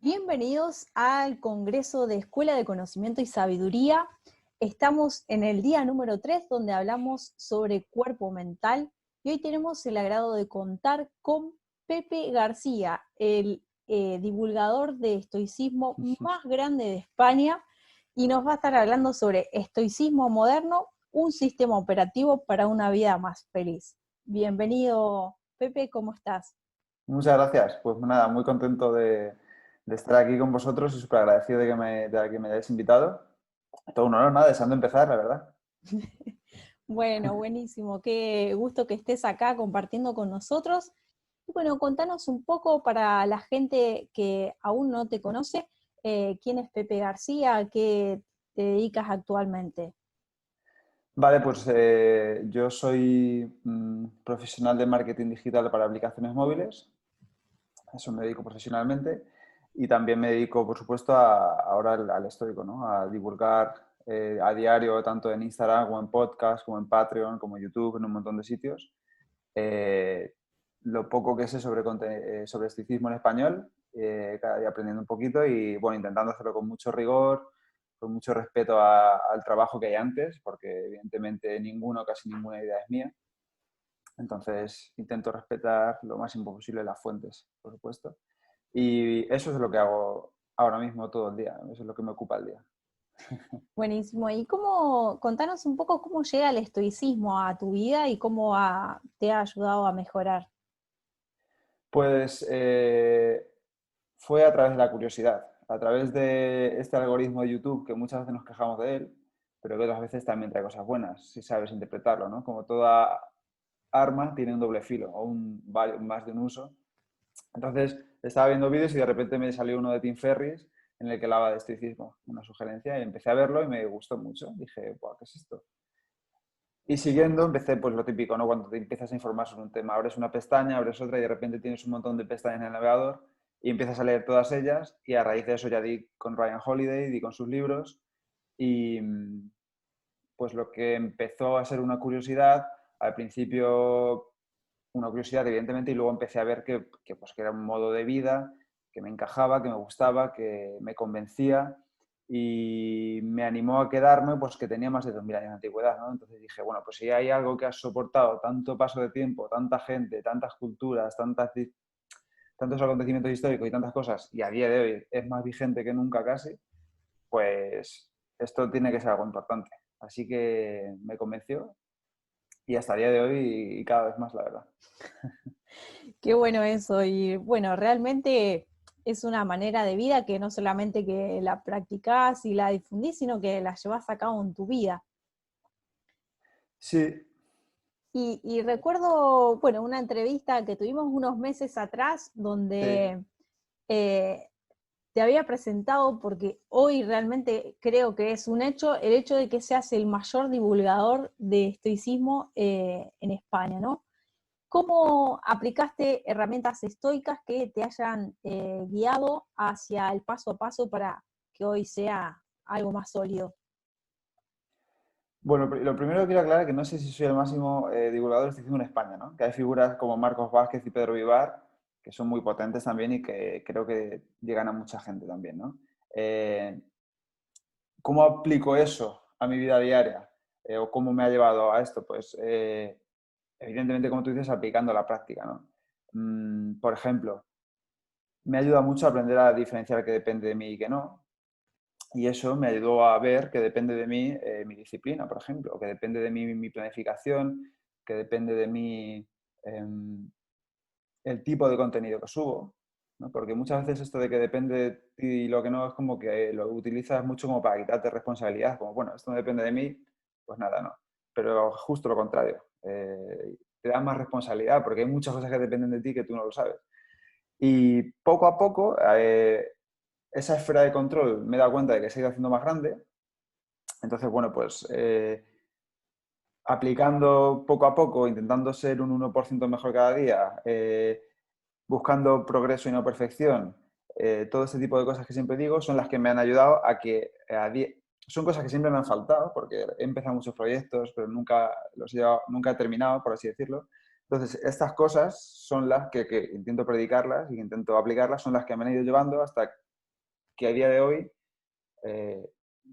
Bienvenidos al Congreso de Escuela de Conocimiento y Sabiduría. Estamos en el día número 3, donde hablamos sobre cuerpo mental, y hoy tenemos el agrado de contar con Pepe García, el divulgador de estoicismo más grande de España, y nos va a estar hablando sobre estoicismo moderno, un sistema operativo para una vida más feliz. Bienvenido, Pepe, ¿cómo estás? Muchas gracias. Pues nada, muy contento de estar aquí con vosotros y súper agradecido de que me hayáis invitado. Todo un honor, nada, deseando empezar, la verdad. Bueno, buenísimo. Qué gusto que estés acá compartiendo con nosotros. Y bueno, contanos un poco para la gente que aún no te conoce, quién es Pepe García, a qué te dedicas actualmente. Vale, pues yo soy profesional de marketing digital para aplicaciones móviles. A eso me dedico profesionalmente. Y también me dedico, por supuesto, ahora al estoico, ¿no? A divulgar a diario, tanto en Instagram como en podcast, como en Patreon, como en YouTube, en un montón de sitios. eh, lo poco que sé sobre estoicismo en español, cada día aprendiendo un poquito y bueno, intentando hacerlo con mucho rigor, con mucho respeto al trabajo que hay antes, porque evidentemente casi ninguna idea es mía. Entonces intento respetar lo máximo posible las fuentes, por supuesto. Y eso es lo que hago ahora mismo todo el día, eso es lo que me ocupa el día. Buenísimo. Y contanos un poco cómo llega el estoicismo a tu vida y te ha ayudado a mejorar. Pues fue a través de la curiosidad, a través de este algoritmo de YouTube que muchas veces nos quejamos de él, pero que otras veces también trae cosas buenas, si sabes interpretarlo, ¿no? Como toda arma tiene un doble filo o más de un uso. Entonces estaba viendo vídeos y de repente me salió uno de Tim Ferriss en el que hablaba de estoicismo, una sugerencia, y empecé a verlo y me gustó mucho. Dije, "Buah, ¿qué es esto?". Y siguiendo, empecé pues lo típico, ¿no? Cuando te empiezas a informar sobre un tema, abres una pestaña, abres otra y de repente tienes un montón de pestañas en el navegador y empiezas a leer todas ellas y a raíz de eso ya di con Ryan Holiday, di con sus libros y pues lo que empezó a ser una curiosidad, al principio una curiosidad evidentemente y luego empecé a ver pues, que era un modo de vida, que me encajaba, que me gustaba, que me convencía y me animó a quedarme, pues que tenía más de 2000 años de antigüedad, ¿no? Entonces dije, bueno, pues si hay algo que ha soportado tanto paso de tiempo, tanta gente, tantas culturas, tantos acontecimientos históricos y tantas cosas, y a día de hoy es más vigente que nunca casi, pues esto tiene que ser algo importante. Así que me convenció y hasta el día de hoy y cada vez más, la verdad. Qué bueno eso. Y bueno, realmente es una manera de vida que no solamente que la practicás y la difundís, sino que la llevas a cabo en tu vida. Sí, Y recuerdo, bueno, una entrevista que tuvimos unos meses atrás sí. donde eh, te había presentado, porque hoy realmente creo que es un hecho, el hecho de que seas el mayor divulgador de estoicismo en España, ¿no? ¿Cómo aplicaste herramientas estoicas que te hayan guiado hacia el paso a paso para que hoy sea algo más sólido? Bueno, lo primero que quiero aclarar es que no sé si soy el máximo divulgador de estoicismo en España, ¿no? Que hay figuras como Marcos Vázquez y Pedro Vivar que son muy potentes también y que creo que llegan a mucha gente también, ¿no? Eh, ¿Cómo aplico eso a mi vida diaria? ¿O cómo me ha llevado a esto? Pues evidentemente, como tú dices, aplicando la práctica, ¿no? Por ejemplo, me ayuda mucho a aprender a diferenciar qué depende de mí y qué no. Y eso me ayudó a ver que depende de mí mi disciplina, por ejemplo, que depende de mí mi planificación, que depende de mí em, el tipo de contenido que subo, ¿no? Porque muchas veces esto de que depende de ti y lo que no es como que lo utilizas mucho como para quitarte responsabilidad, como, bueno, esto no depende de mí, pues nada, no. Pero justo lo contrario, te da más responsabilidad porque hay muchas cosas que dependen de ti que tú no lo sabes. Y poco a poco, esa esfera de control me he dado cuenta de que se ha ido haciendo más grande. Entonces, bueno, pues aplicando poco a poco, intentando ser un 1% mejor cada día, buscando progreso y no perfección, todo este tipo de cosas que siempre digo son las que me han ayudado a que son cosas que siempre me han faltado, porque he empezado muchos proyectos, pero nunca nunca he terminado, por así decirlo. Entonces, estas cosas son las que intento predicarlas y que intento aplicarlas, son las que me han ido llevando hasta que a día de hoy,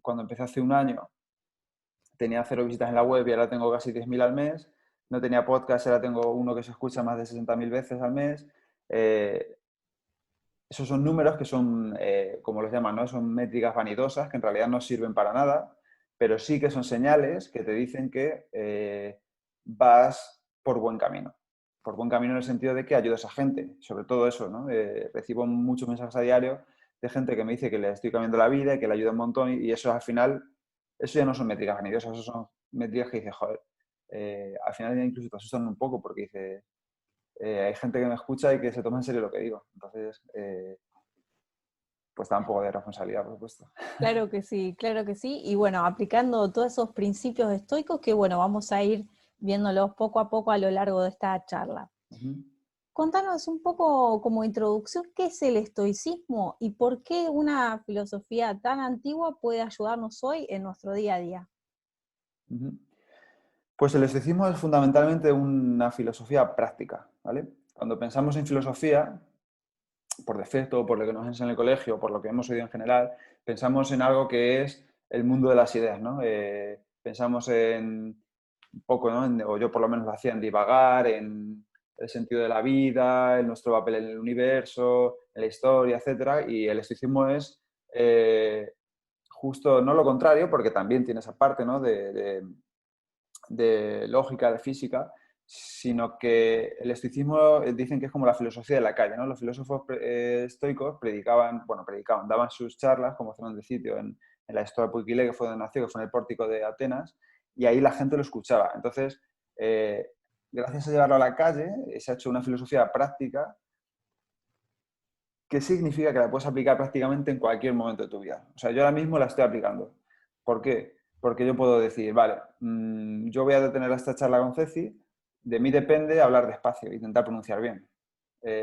cuando empecé hace un año, tenía 0 visitas en la web y ahora tengo casi 10.000 al mes. No tenía podcast, ahora tengo uno que se escucha más de 60.000 veces al mes. Esos son números que son, como los llaman, ¿no? Son métricas vanidosas que en realidad no sirven para nada, pero sí que son señales que te dicen que vas por buen camino. Por buen camino en el sentido de que ayudas a gente, sobre todo eso, ¿no? Recibo muchos mensajes a diario de gente que me dice que le estoy cambiando la vida y que le ayuda un montón y eso al final, eso ya no son métricas vanidosas, eso son métricas que dices, joder, al final ya incluso te asustan un poco porque dices, hay gente que me escucha y que se toma en serio lo que digo. Entonces, pues da un poco de responsabilidad, por supuesto. Claro que sí, claro que sí. Y bueno, aplicando todos esos principios estoicos que bueno, vamos a ir viéndolos poco a poco a lo largo de esta charla. Uh-huh. Contanos un poco como introducción qué es el estoicismo y por qué una filosofía tan antigua puede ayudarnos hoy en nuestro día a día. Uh-huh. Pues el estoicismo es fundamentalmente una filosofía práctica, ¿vale? Cuando pensamos en filosofía, por defecto, por lo que nos enseñan en el colegio, por lo que hemos oído en general, pensamos en algo que es el mundo de las ideas, ¿no? Pensamos en un poco, ¿no? O yo por lo menos lo hacía en divagar, en el sentido de la vida, en nuestro papel en el universo, en la historia, etc. Y el estoicismo es justo no lo contrario, porque también tiene esa parte, ¿no? de lógica, de física, sino que el estoicismo dicen que es como la filosofía de la calle, ¿no? Los filósofos estoicos predicaban, daban sus charlas como Fernández de Sitio en la Stoa Puigile, que fue donde nació, que fue en el pórtico de Atenas, y ahí la gente lo escuchaba. Entonces, gracias a llevarlo a la calle, se ha hecho una filosofía práctica que significa que la puedes aplicar prácticamente en cualquier momento de tu vida. O sea, yo ahora mismo la estoy aplicando. ¿Por qué? Porque yo puedo decir, vale, yo voy a detener esta charla con Ceci, de mí depende hablar despacio, intentar pronunciar bien.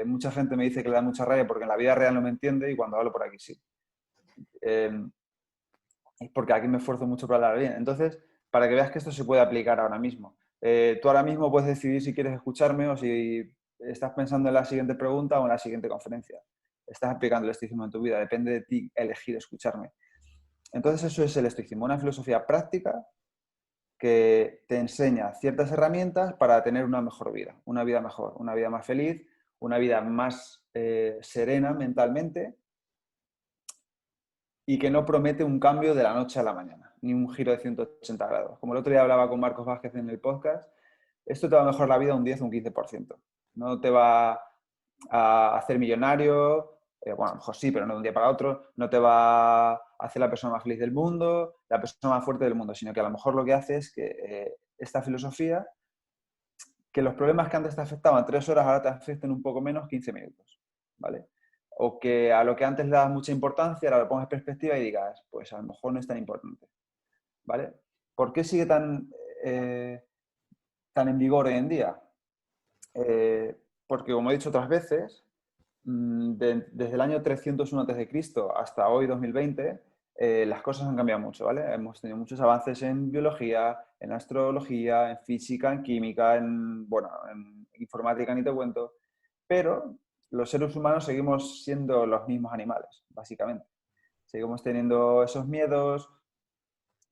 Mucha gente me dice que le da mucha rabia porque en la vida real no me entiende y cuando hablo por aquí sí. Es porque aquí me esfuerzo mucho para hablar bien. Entonces, para que veas que esto se puede aplicar ahora mismo. Tú ahora mismo puedes decidir si quieres escucharme o si estás pensando en la siguiente pregunta o en la siguiente conferencia. Estás aplicando el estoicismo en tu vida, depende de ti elegir escucharme. Entonces eso es el estoicismo, una filosofía práctica que te enseña ciertas herramientas para tener una mejor vida, una vida mejor, una vida más feliz, una vida más serena mentalmente y que no promete un cambio de la noche a la mañana, ni un giro de 180 grados. Como el otro día hablaba con Marcos Vázquez en el podcast, esto te va a mejorar la vida un 10 o un 15%. No te va a hacer millonario, bueno, a lo mejor sí, pero no de un día para otro, no te va a hacer la persona más feliz del mundo, la persona más fuerte del mundo, sino que a lo mejor lo que hace es que esta filosofía, que los problemas que antes te afectaban 3 horas, ahora te afecten un poco menos 15 minutos, ¿vale? O que a lo que antes le dabas mucha importancia, ahora lo pongas en perspectiva y digas, pues a lo mejor no es tan importante, ¿vale? ¿Por qué sigue tan en vigor hoy en día? Porque, como he dicho otras veces, desde el año 301 a.C. hasta hoy, 2020, las cosas han cambiado mucho, ¿vale? Hemos tenido muchos avances en biología, en astrología, en física, en química, en informática, ni te cuento, pero los seres humanos seguimos siendo los mismos animales, básicamente. Seguimos teniendo esos miedos,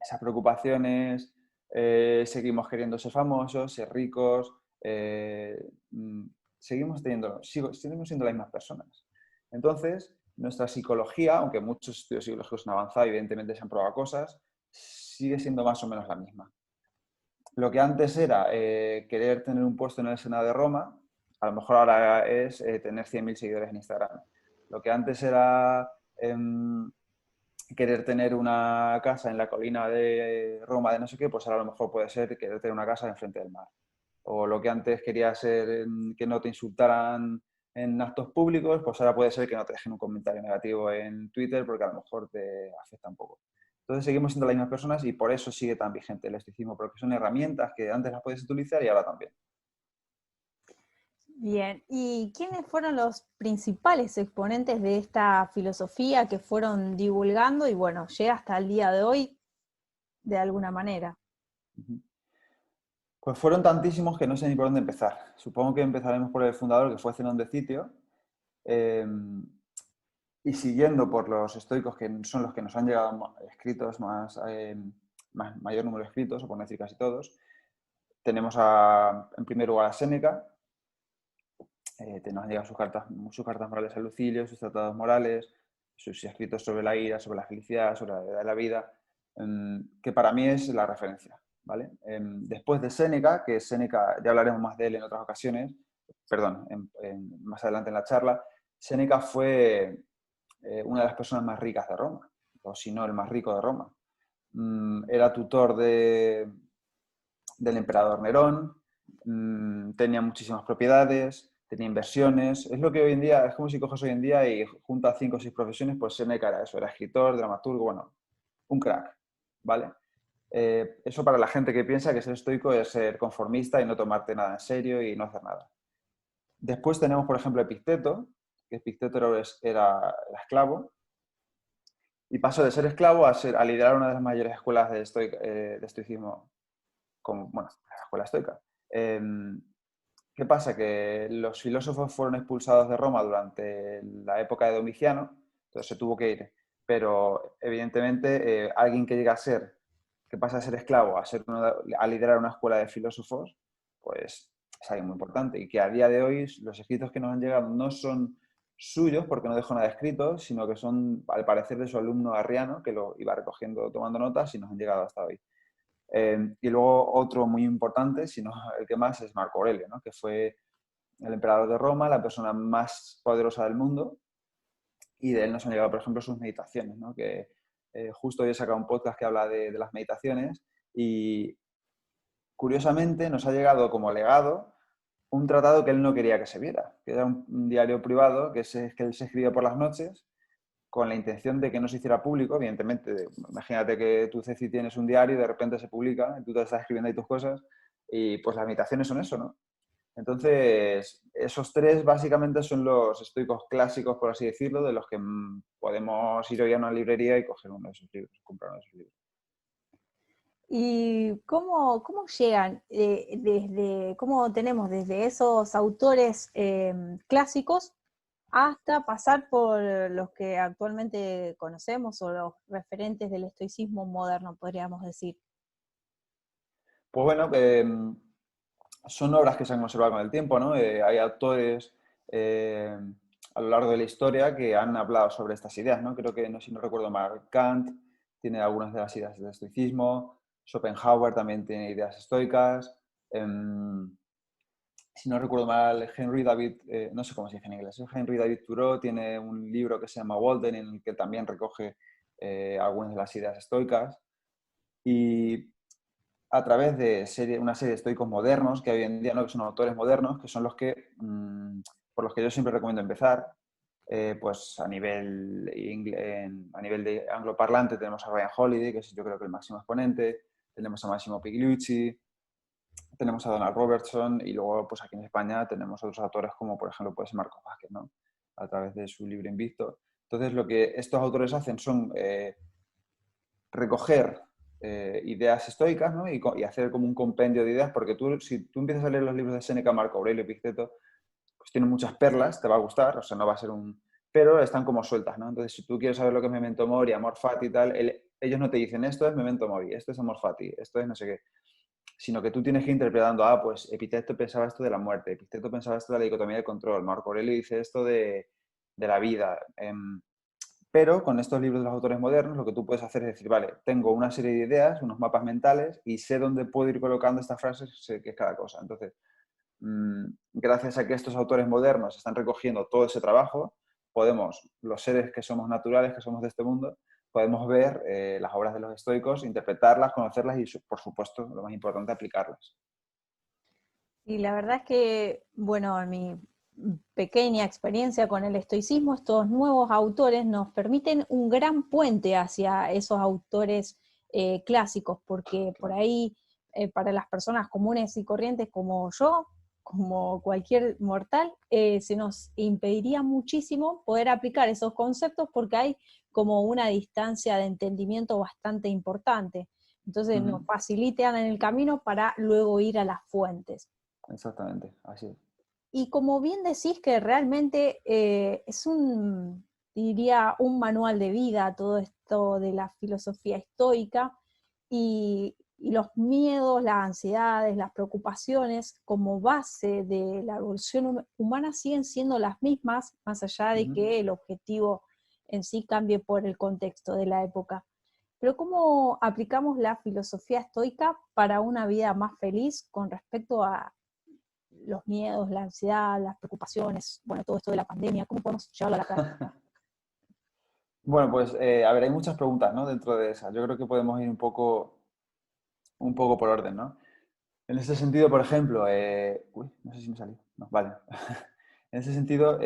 esas preocupaciones, seguimos queriendo ser famosos, ser ricos, seguimos siendo las mismas personas. Entonces, nuestra psicología, aunque muchos estudios psicológicos han avanzado y evidentemente se han probado cosas, sigue siendo más o menos la misma. Lo que antes era querer tener un puesto en el Senado de Roma, a lo mejor ahora es tener 100.000 seguidores en Instagram. Lo que antes era querer tener una casa en la colina de Roma de no sé qué, pues ahora a lo mejor puede ser querer tener una casa enfrente del mar. O lo que antes quería ser que no te insultaran en actos públicos, pues ahora puede ser que no te dejen un comentario negativo en Twitter porque a lo mejor te afecta un poco. Entonces seguimos siendo las mismas personas y por eso sigue tan vigente el estoicismo, porque son herramientas que antes las puedes utilizar y ahora también. Bien, ¿y quiénes fueron los principales exponentes de esta filosofía que fueron divulgando y bueno, llega hasta el día de hoy de alguna manera? Ujú. Pues fueron tantísimos que no sé ni por dónde empezar. Supongo que empezaremos por el fundador, que fue Zenón de Citio, eh, y siguiendo por los estoicos, que son los que nos han llegado escritos mayor número de escritos, o por no decir casi todos. Tenemos en primer lugar a Séneca, nos han llegado sus cartas morales a Lucilio, sus tratados morales, sus escritos sobre la ira, sobre la felicidad, sobre la edad de la vida, que para mí es la referencia. ¿Vale? Después de Séneca, que Séneca, ya hablaremos más de él en otras ocasiones, perdón, más adelante en la charla, Séneca fue una de las personas más ricas de Roma, o si no el más rico de Roma. Era tutor del emperador Nerón, tenía muchísimas propiedades, tenía inversiones. Es lo que hoy en día, es como si coges hoy en día y juntas 5 o 6 profesiones, pues Séneca era eso, era escritor, dramaturgo, bueno, un crack, ¿vale? Eso para la gente que piensa que ser estoico es ser conformista y no tomarte nada en serio y no hacer nada. Después tenemos, por ejemplo, Epicteto, que Epicteto era esclavo, y pasó de ser esclavo a liderar una de las mayores escuelas de estoicismo, como, bueno, la escuela estoica. ¿Qué pasa? Que los filósofos fueron expulsados de Roma durante la época de Domiciano, entonces se tuvo que ir. Pero evidentemente alguien que llega a ser, que pasa a ser esclavo, a liderar una escuela de filósofos, pues es alguien muy importante. Y que a día de hoy los escritos que nos han llegado no son suyos, porque no dejó nada escrito, sino que son, al parecer, de su alumno Arriano, que lo iba recogiendo, tomando notas, y nos han llegado hasta hoy. Y luego otro muy importante, si no el que más, es Marco Aurelio, ¿no? Que fue el emperador de Roma, la persona más poderosa del mundo, y de él nos han llegado, por ejemplo, sus meditaciones, ¿no? Que justo hoy he sacado un podcast que habla de las meditaciones, y curiosamente nos ha llegado como legado un tratado que él no quería que se viera, que era un diario privado que él se escribía por las noches con la intención de que no se hiciera público, evidentemente. Imagínate que tú, Ceci, tienes un diario y de repente se publica, y tú te estás escribiendo ahí tus cosas, y pues las meditaciones son eso, ¿no? Entonces, esos tres básicamente son los estoicos clásicos, por así decirlo, de los que podemos ir hoy a una librería y coger uno de esos libros, comprar uno de esos libros. ¿Y cómo llegan cómo tenemos desde esos autores clásicos hasta pasar por los que actualmente conocemos o los referentes del estoicismo moderno, podríamos decir? Pues bueno, son obras que se han conservado con el tiempo, ¿no? Hay autores eh, a lo largo de la historia que han hablado sobre estas ideas, ¿no? Creo que, no, si no recuerdo mal, Kant tiene algunas de las ideas del estoicismo, Schopenhauer también tiene ideas estoicas, si no recuerdo mal, Henry David, no sé cómo se dice en inglés, Henry David Thoreau tiene un libro que se llama Walden, en el que también recoge algunas de las ideas estoicas. Y a través de una serie de estoicos modernos, que hoy en día no, que son autores modernos, que son los que, por los que yo siempre recomiendo empezar. Pues a nivel de angloparlante tenemos a Ryan Holiday, que es yo creo que el máximo exponente, tenemos a Massimo Pigliucci, tenemos a Donald Robertson, y luego pues aquí en España tenemos otros autores como por ejemplo pues Marcos Vázquez, ¿no? A través de su libro Invicto. Entonces lo que estos autores hacen son recoger ideas estoicas, ¿no? Y hacer como un compendio de ideas, porque si tú empiezas a leer los libros de Séneca, Marco Aurelio, Epicteto, pues tienen muchas perlas, te va a gustar, o sea, no va a ser pero están como sueltas, ¿no? Entonces, si tú quieres saber lo que es Memento Mori, Amor Fati y tal, ellos no te dicen esto es Memento Mori, esto es Amor Fati, esto es no sé qué, sino que tú tienes que ir interpretando, pues Epicteto pensaba esto de la muerte, Epicteto pensaba esto de la dicotomía del control, Marco Aurelio dice esto de la vida. Pero con estos libros de los autores modernos lo que tú puedes hacer es decir, vale, tengo una serie de ideas, unos mapas mentales y sé dónde puedo ir colocando estas frases, sé qué es cada cosa. Entonces, gracias a que estos autores modernos están recogiendo todo ese trabajo, los seres que somos naturales, que somos de este mundo, podemos ver las obras de los estoicos, interpretarlas, conocerlas y, por supuesto, lo más importante, aplicarlas. Y la verdad es que, bueno, en mi pequeña experiencia con el estoicismo, estos nuevos autores nos permiten un gran puente hacia esos autores clásicos, porque por Claro. ahí, para las personas comunes y corrientes como yo, como cualquier mortal, se nos impediría muchísimo poder aplicar esos conceptos porque hay como una distancia de entendimiento bastante importante. Entonces nos Ujú. facilitan en el camino para luego ir a las fuentes. Exactamente, así es. Y como bien decís que realmente es diría, un manual de vida todo esto de la filosofía estoica y los miedos, las ansiedades, las preocupaciones como base de la evolución humana siguen siendo las mismas, más allá de Ujú. que el objetivo en sí cambie por el contexto de la época. Pero ¿cómo aplicamos la filosofía estoica para una vida más feliz con respecto a los miedos, la ansiedad, las preocupaciones, bueno, todo esto de la pandemia? ¿Cómo podemos llevarlo a la práctica? Bueno, pues a ver, hay muchas preguntas, ¿no? Dentro de esas. Yo creo que podemos ir un poco por orden, ¿no? En ese sentido, por ejemplo, uy, no sé si me salió. No, vale. En ese sentido,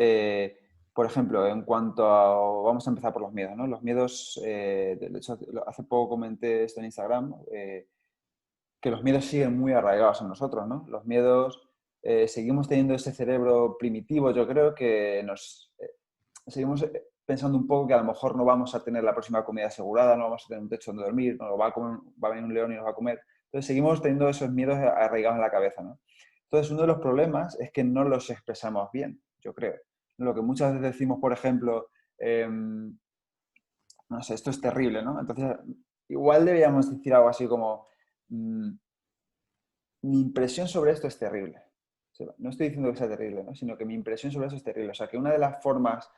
por ejemplo, en cuanto a, vamos a empezar por los miedos, ¿no? Los miedos, de hecho, hace poco comenté esto en Instagram, que los miedos siguen muy arraigados en nosotros, ¿no? Los miedos, seguimos teniendo ese cerebro primitivo, yo creo que seguimos pensando un poco que a lo mejor no vamos a tener la próxima comida asegurada, no vamos a tener un techo donde dormir, no va a comer, va a venir un león y nos va a comer. Entonces seguimos teniendo esos miedos arraigados en la cabeza, ¿no? Entonces uno de los problemas es que no los expresamos bien, yo creo. Lo que muchas veces decimos, por ejemplo, no sé, esto es terrible, ¿no? Entonces igual deberíamos decir algo así como, mm, mi impresión sobre esto es terrible. No estoy diciendo que sea terrible, ¿no? Sino que mi impresión sobre eso es terrible. O sea, que una de las formas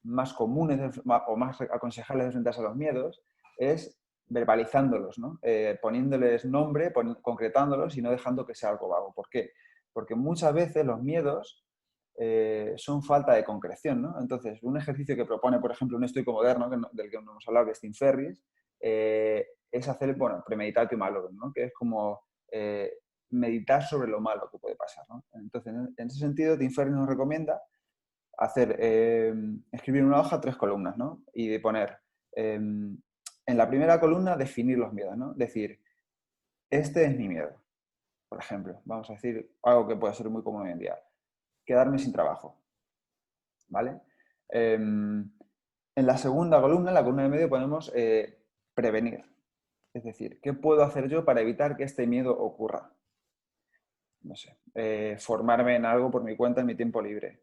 más comunes o más aconsejables de enfrentarse a los miedos es verbalizándolos, ¿no? Poniéndoles nombre, concretándolos y no dejando que sea algo vago. ¿Por qué? Porque muchas veces los miedos son falta de concreción, ¿no? Entonces, un ejercicio que propone, por ejemplo, un estoico moderno, del que no hemos hablado, que es Tim Ferriss, es hacer, bueno, premeditatio malorum, ¿no? Que es como meditar sobre lo malo que puede pasar, ¿no? Entonces, en ese sentido, Tim Ferriss nos recomienda escribir en una hoja 3 columnas, ¿no? Y de poner, en la primera columna, definir los miedos, ¿no? Decir, este es mi miedo, por ejemplo. Vamos a decir algo que puede ser muy común hoy en día. Quedarme sin trabajo, ¿vale? En la segunda columna, en la columna de medio, ponemos prevenir. Es decir, ¿qué puedo hacer yo para evitar que este miedo ocurra? No sé, formarme en algo por mi cuenta en mi tiempo libre.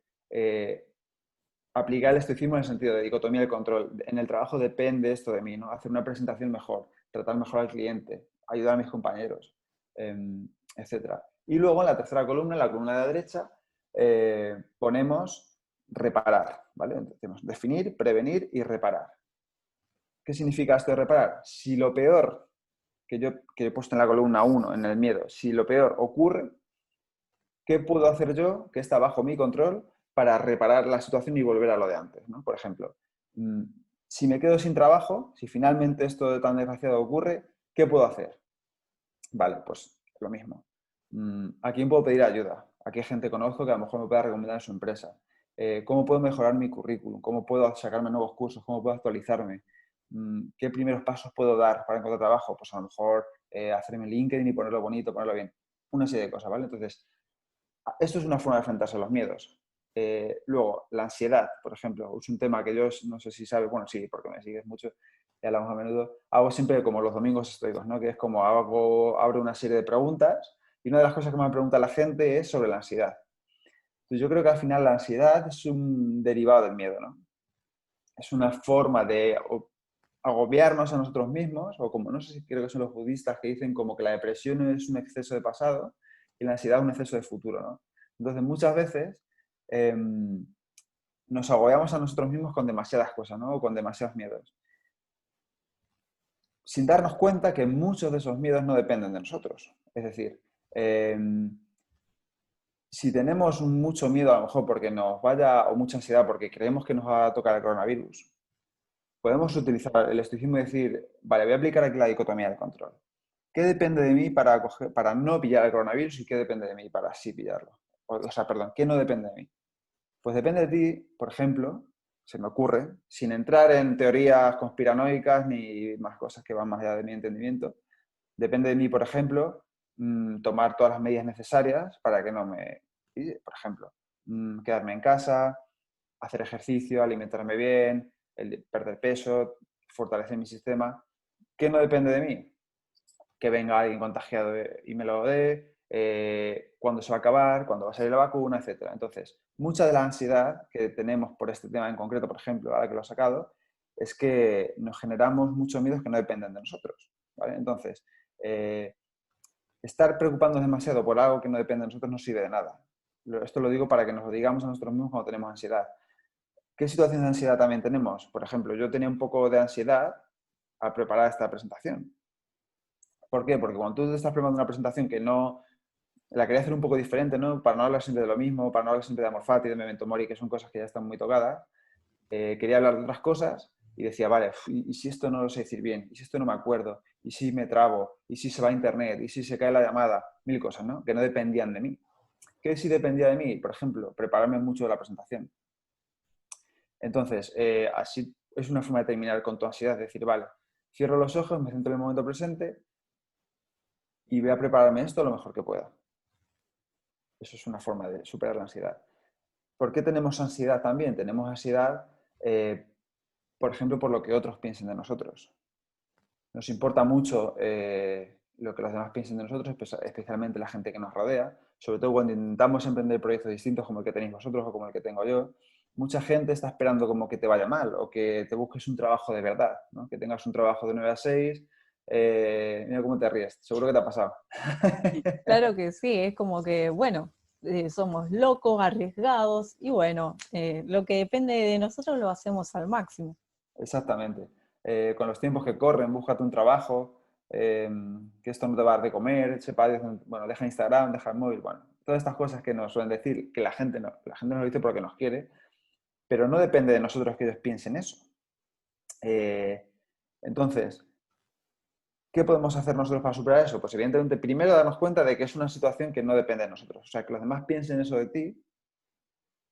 Aplicar el estoicismo en el sentido de dicotomía del control. En el trabajo depende esto de mí, ¿no? Hacer una presentación mejor, tratar mejor al cliente, ayudar a mis compañeros, etc. Y luego en la tercera columna, en la columna de la derecha, ponemos reparar, ¿vale? Entonces, definir, prevenir y reparar. ¿Qué significa esto de reparar? Si lo peor que he puesto en la columna 1, en el miedo, si lo peor ocurre, ¿qué puedo hacer yo que está bajo mi control para reparar la situación y volver a lo de antes, ¿no? Por ejemplo, si me quedo sin trabajo, si finalmente esto tan desgraciado ocurre, ¿qué puedo hacer? Vale, pues lo mismo. ¿A quién puedo pedir ayuda? ¿A qué gente conozco que a lo mejor me pueda recomendar en su empresa? ¿Cómo puedo mejorar mi currículum? ¿Cómo puedo sacarme nuevos cursos? ¿Cómo puedo actualizarme? ¿Qué primeros pasos puedo dar para encontrar trabajo? Pues a lo mejor hacerme LinkedIn y ponerlo bonito, ponerlo bien. Una serie de cosas, ¿vale? Entonces, esto es una forma de enfrentarse a los miedos. Luego, la ansiedad, por ejemplo, es un tema que yo no sé si sabes, bueno, sí, porque me sigues mucho y hablamos a menudo. Hago siempre como los domingos estoicos, ¿no? Que es como abro una serie de preguntas y una de las cosas que me pregunta la gente es sobre la ansiedad. Entonces, yo creo que al final la ansiedad es un derivado del miedo, ¿no? Es una forma de agobiarnos a nosotros mismos, o como no sé si creo que son los budistas que dicen como que la depresión es un exceso de pasado y la ansiedad un exceso de futuro, ¿no? Entonces muchas veces eh, nos agobiamos a nosotros mismos con demasiadas cosas, ¿no? O con demasiados miedos, sin darnos cuenta que muchos de esos miedos no dependen de nosotros. Es decir, eh, si tenemos mucho miedo a lo mejor porque nos vaya, o mucha ansiedad porque creemos que nos va a tocar el coronavirus, podemos utilizar el estoicismo y decir, vale, voy a aplicar aquí la dicotomía del control. ¿Qué depende de mí para no pillar el coronavirus y qué depende de mí para sí pillarlo? O sea, perdón, ¿qué no depende de mí? Pues depende de ti, por ejemplo, se me ocurre, sin entrar en teorías conspiranoicas ni más cosas que van más allá de mi entendimiento, depende de mí, por ejemplo, tomar todas las medidas necesarias para que no me Y, por ejemplo, quedarme en casa, hacer ejercicio, alimentarme bien, perder peso, fortalecer mi sistema. ¿Qué no depende de mí? Que venga alguien contagiado y me lo dé, cuándo se va a acabar, cuándo va a salir la vacuna, etc. Entonces, mucha de la ansiedad que tenemos por este tema en concreto, por ejemplo, ahora que lo he sacado, es que nos generamos muchos miedos que no dependen de nosotros, ¿vale? Entonces, estar preocupándonos demasiado por algo que no depende de nosotros no sirve de nada. Esto lo digo para que nos lo digamos a nosotros mismos cuando tenemos ansiedad. ¿Qué situaciones de ansiedad también tenemos? Por ejemplo, yo tenía un poco de ansiedad al preparar esta presentación. ¿Por qué? Porque cuando tú te estás preparando una presentación que no la quería hacer un poco diferente, ¿no? Para no hablar siempre de lo mismo, para no hablar siempre de amor fati, de memento mori, que son cosas que ya están muy tocadas, quería hablar de otras cosas y decía, vale, ¿y si esto no lo sé decir bien? ¿Y si esto no me acuerdo? ¿Y si me trabo? ¿Y si se va a internet? ¿Y si se cae la llamada? Mil cosas, ¿no? Que no dependían de mí. ¿Qué sí dependía de mí? Por ejemplo, prepararme mucho de la presentación. Entonces, así es una forma de terminar con tu ansiedad, es decir, vale, cierro los ojos, me centro en el momento presente y voy a prepararme esto lo mejor que pueda. Eso es una forma de superar la ansiedad. ¿Por qué tenemos ansiedad también? Tenemos ansiedad, por ejemplo, por lo que otros piensen de nosotros. Nos importa mucho lo que los demás piensen de nosotros, especialmente la gente que nos rodea, sobre todo cuando intentamos emprender proyectos distintos como el que tenéis vosotros o como el que tengo yo. Mucha gente está esperando como que te vaya mal o que te busques un trabajo de verdad, ¿no? Que tengas un trabajo de 9 a 6. Mira cómo te ríes, seguro que te ha pasado. Claro que sí, es como que, bueno, somos locos, arriesgados y bueno, lo que depende de nosotros lo hacemos al máximo. Exactamente. Con los tiempos que corren, búscate un trabajo, que esto no te va a dar de comer, bueno, deja Instagram, deja el móvil, bueno, todas estas cosas que nos suelen decir, que la gente nos lo dice porque nos quiere, pero no depende de nosotros que ellos piensen eso. Entonces, ¿qué podemos hacer nosotros para superar eso? Pues evidentemente, primero darnos cuenta de que es una situación que no depende de nosotros. O sea, que los demás piensen eso de ti,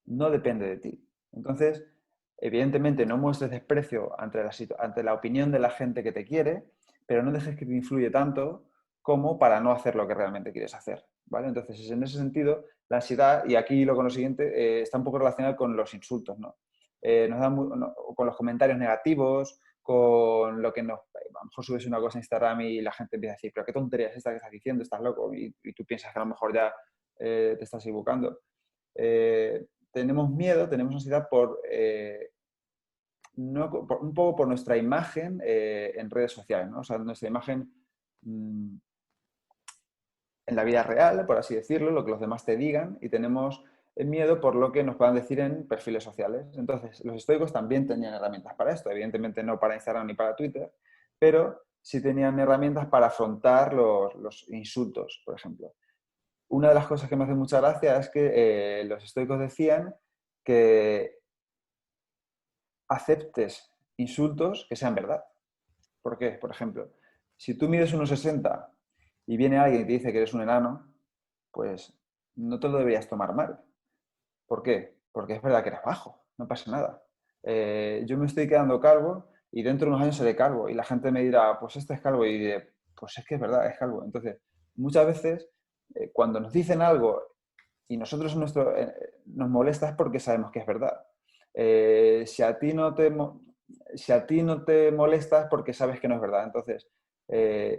no depende de ti. Entonces, evidentemente, no muestres desprecio ante la opinión de la gente que te quiere, pero no dejes que te influye tanto como para no hacer lo que realmente quieres hacer, ¿vale? Entonces, en ese sentido, la ansiedad, y aquí lo con lo siguiente, está un poco relacionado con los insultos, ¿no? Con los comentarios negativos, con lo que nos... A lo mejor subes una cosa en Instagram y la gente empieza a decir, pero qué tontería es esta que estás diciendo, estás loco, y tú piensas que a lo mejor ya te estás equivocando. Tenemos miedo, tenemos ansiedad un poco por nuestra imagen en redes sociales, ¿no? O sea, nuestra imagen en la vida real, por así decirlo, lo que los demás te digan, y tenemos miedo por lo que nos puedan decir en perfiles sociales. Entonces, los estoicos también tenían herramientas para esto, evidentemente no para Instagram ni para Twitter, pero sí tenían herramientas para afrontar los insultos, por ejemplo. Una de las cosas que me hace mucha gracia es que los estoicos decían que aceptes insultos que sean verdad. ¿Por qué? Por ejemplo, si tú mides 1,60 y viene alguien y te dice que eres un enano, pues no te lo deberías tomar mal. ¿Por qué? Porque es verdad que eres bajo, no pasa nada. Yo me estoy quedando calvo y dentro de unos años seré calvo y la gente me dirá, pues este es calvo, y diré, pues es que es verdad, es calvo. Entonces, muchas veces cuando nos dicen algo y nosotros nos molesta es porque sabemos que es verdad. Si a ti no te molesta es porque sabes que no es verdad. Entonces,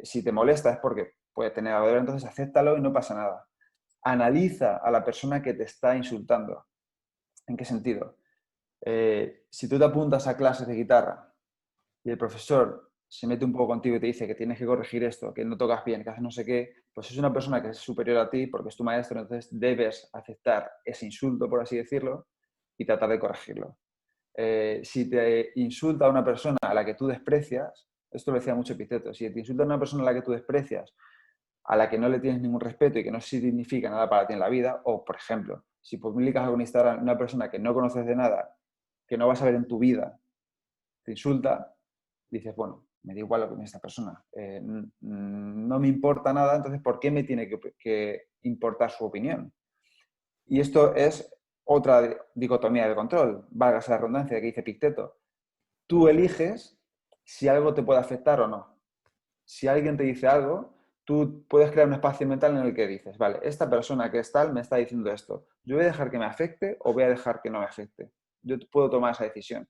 si te molesta es porque puede tener algo de verdad, entonces acéptalo y no pasa nada. Analiza a la persona que te está insultando. ¿En qué sentido? Si tú te apuntas a clases de guitarra y el profesor se mete un poco contigo y te dice que tienes que corregir esto, que no tocas bien, que haces no sé qué, pues es una persona que es superior a ti porque es tu maestro, entonces debes aceptar ese insulto, por así decirlo, y tratar de corregirlo. Si te insulta a una persona a la que tú desprecias, esto lo decía mucho Epicteto, si te insulta a una persona a la que tú desprecias, a la que no le tienes ningún respeto y que no significa nada para ti en la vida, o por ejemplo, si publicas algo en Instagram una persona que no conoces de nada, que no vas a ver en tu vida, te insulta, dices, bueno, me da igual lo que me dice esta persona, no me importa nada, entonces ¿por qué me tiene que importar su opinión? Y esto es otra dicotomía del control, válgase la redundancia que dice Epicteto. Tú eliges si algo te puede afectar o no. Si alguien te dice algo, tú puedes crear un espacio mental en el que dices, vale, esta persona que es tal me está diciendo esto. ¿Yo voy a dejar que me afecte o voy a dejar que no me afecte? Yo puedo tomar esa decisión.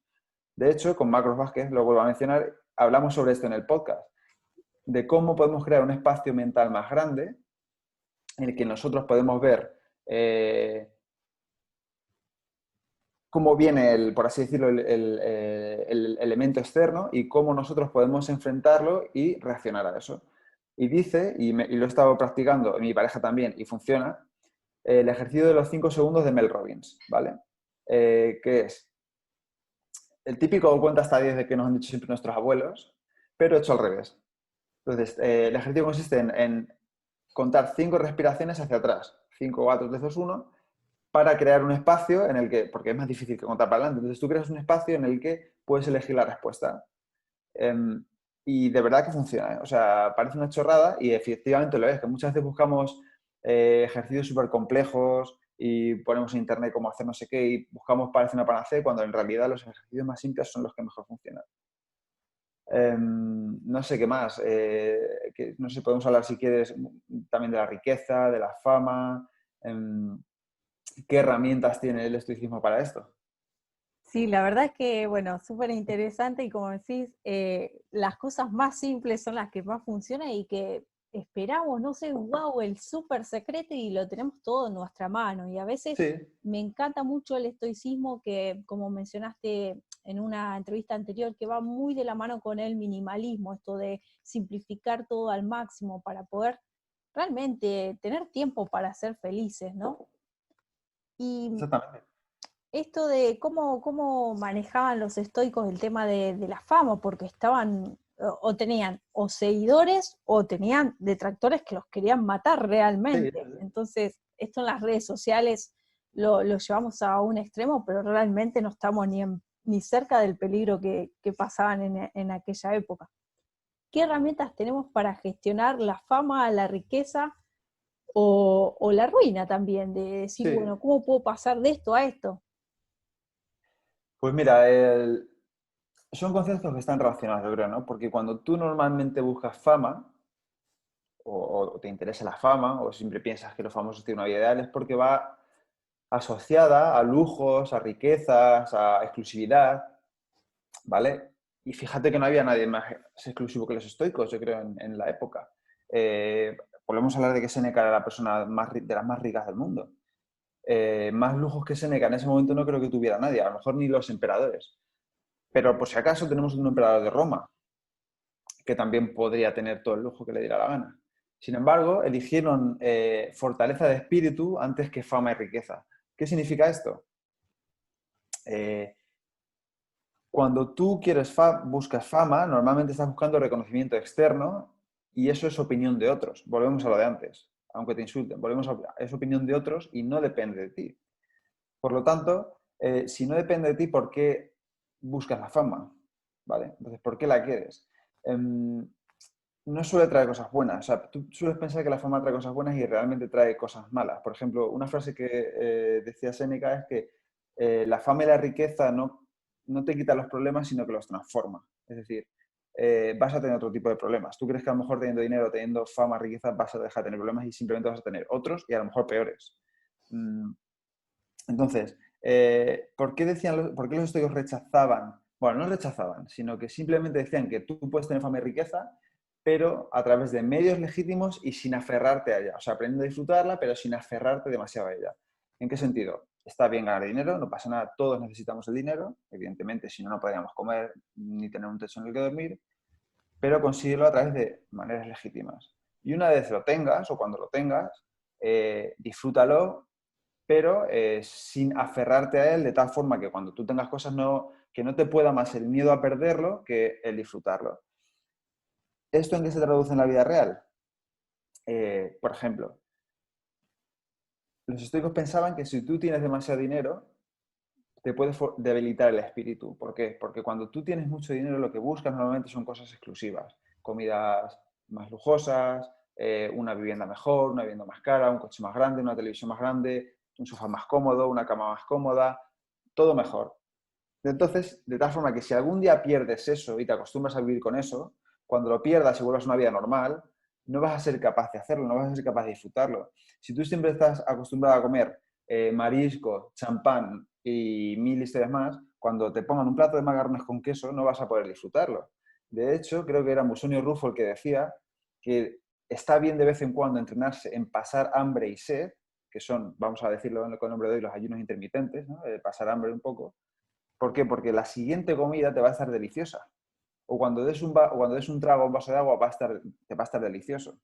De hecho, con Marcos Vázquez, lo vuelvo a mencionar, hablamos sobre esto en el podcast, de cómo podemos crear un espacio mental más grande en el que nosotros podemos ver cómo viene, por así decirlo, el elemento externo y cómo nosotros podemos enfrentarlo y reaccionar a eso. Y dice, y lo he estado practicando, mi pareja también, y funciona, el ejercicio de los 5 segundos de Mel Robbins, ¿vale? Que es el típico cuenta hasta 10 de que nos han dicho siempre nuestros abuelos, pero hecho al revés. Entonces, el ejercicio consiste en contar 5 respiraciones hacia atrás, 5, 4, 3, 2, 1, para crear un espacio en el que, porque es más difícil que contar para adelante, entonces tú creas un espacio en el que puedes elegir la respuesta. Y de verdad que funciona, ¿eh? O sea, parece una chorrada y efectivamente lo es, que muchas veces buscamos ejercicios súper complejos y ponemos en internet cómo hacer no sé qué y buscamos parece una panacea cuando en realidad los ejercicios más simples son los que mejor funcionan. No sé qué más, no sé, podemos hablar si quieres también de la riqueza, de la fama, qué herramientas tiene el estoicismo para esto. Sí, la verdad es que, bueno, súper interesante y como decís, las cosas más simples son las que más funcionan y que esperamos, no sé, wow, el súper secreto y lo tenemos todo en nuestra mano. Y a veces Sí, me encanta mucho el estoicismo que, como mencionaste en una entrevista anterior, que va muy de la mano con el minimalismo, esto de simplificar todo al máximo para poder realmente tener tiempo para ser felices, ¿no? Y exactamente. esto de cómo manejaban los estoicos el tema de la fama, porque estaban, o tenían o seguidores o tenían detractores que los querían matar Sí, realmente. Entonces, esto en las redes sociales lo llevamos a un extremo, pero realmente no estamos ni cerca del peligro que pasaban en aquella época. ¿Qué herramientas tenemos para gestionar la fama, la riqueza o la ruina también? De decir, sí. bueno, ¿cómo puedo pasar de esto a esto? Pues mira, son conceptos que están relacionados, yo creo, ¿no? Porque cuando tú normalmente buscas fama, o te interesa la fama, o siempre piensas que los famosos tienen una vida ideal, es porque va asociada a lujos, a riquezas, a exclusividad, ¿vale? Y fíjate que no había nadie más exclusivo que los estoicos, yo creo, en la época. Volvemos a hablar de que Séneca era la persona de las más ricas del mundo. Más lujos que Séneca en ese momento no creo que tuviera nadie, a lo mejor ni los emperadores. Pero por si acaso tenemos un emperador de Roma, que también podría tener todo el lujo que le diera la gana. Sin embargo, eligieron fortaleza de espíritu antes que fama y riqueza. ¿Qué significa esto? Eh, Cuando tú buscas fama, normalmente estás buscando reconocimiento externo y eso es opinión de otros. Volvemos a lo de antes, aunque te insulten. Es opinión de otros y no depende de ti. Por lo tanto, si no depende de ti, ¿por qué buscas la fama? ¿Vale? Entonces, ¿por qué la quieres? No suele traer cosas buenas. O sea, tú sueles pensar que la fama trae cosas buenas y realmente trae cosas malas. Por ejemplo, una frase que decía Séneca es que la fama y la riqueza no te quitan los problemas, sino que los transforma. Es decir, vas a tener otro tipo de problemas. Tú crees que a lo mejor teniendo dinero, teniendo fama, riqueza, vas a dejar de tener problemas y simplemente vas a tener otros y a lo mejor peores. Entonces, ¿por qué los estoicos rechazaban? Bueno, no rechazaban, sino que simplemente decían que tú puedes tener fama y riqueza, pero a través de medios legítimos y sin aferrarte a ella. O sea, aprendiendo a disfrutarla, pero sin aferrarte demasiado a ella. ¿En qué sentido? Está bien ganar dinero, no pasa nada, todos necesitamos el dinero, evidentemente, si no, no podríamos comer ni tener un techo en el que dormir, pero consíguelo a través de maneras legítimas. Y una vez lo tengas, o cuando lo tengas, disfrútalo, pero sin aferrarte a él de tal forma que cuando tú tengas cosas que no te pueda más el miedo a perderlo que el disfrutarlo. ¿Esto en qué se traduce en la vida real? Por ejemplo, los estoicos pensaban que si tú tienes demasiado dinero, te puede debilitar el espíritu. ¿Por qué? Porque cuando tú tienes mucho dinero, lo que buscas normalmente son cosas exclusivas. Comidas más lujosas, una vivienda mejor, una vivienda más cara, un coche más grande, una televisión más grande, un sofá más cómodo, una cama más cómoda, todo mejor. Entonces, de tal forma que si algún día pierdes eso y te acostumbras a vivir con eso, cuando lo pierdas y vuelvas a una vida normal, no vas a ser capaz de hacerlo, no vas a ser capaz de disfrutarlo. Si tú siempre estás acostumbrado a comer marisco, champán y 1000 historias más, cuando te pongan un plato de macarrones con queso no vas a poder disfrutarlo. De hecho, creo que era Musonio Rufo el que decía que está bien de vez en cuando entrenarse en pasar hambre y sed, que son, vamos a decirlo con el nombre de hoy, los ayunos intermitentes, ¿no? Pasar hambre un poco. ¿Por qué? Porque la siguiente comida te va a estar deliciosa. O cuando des un trago a un vaso de agua te va a estar delicioso.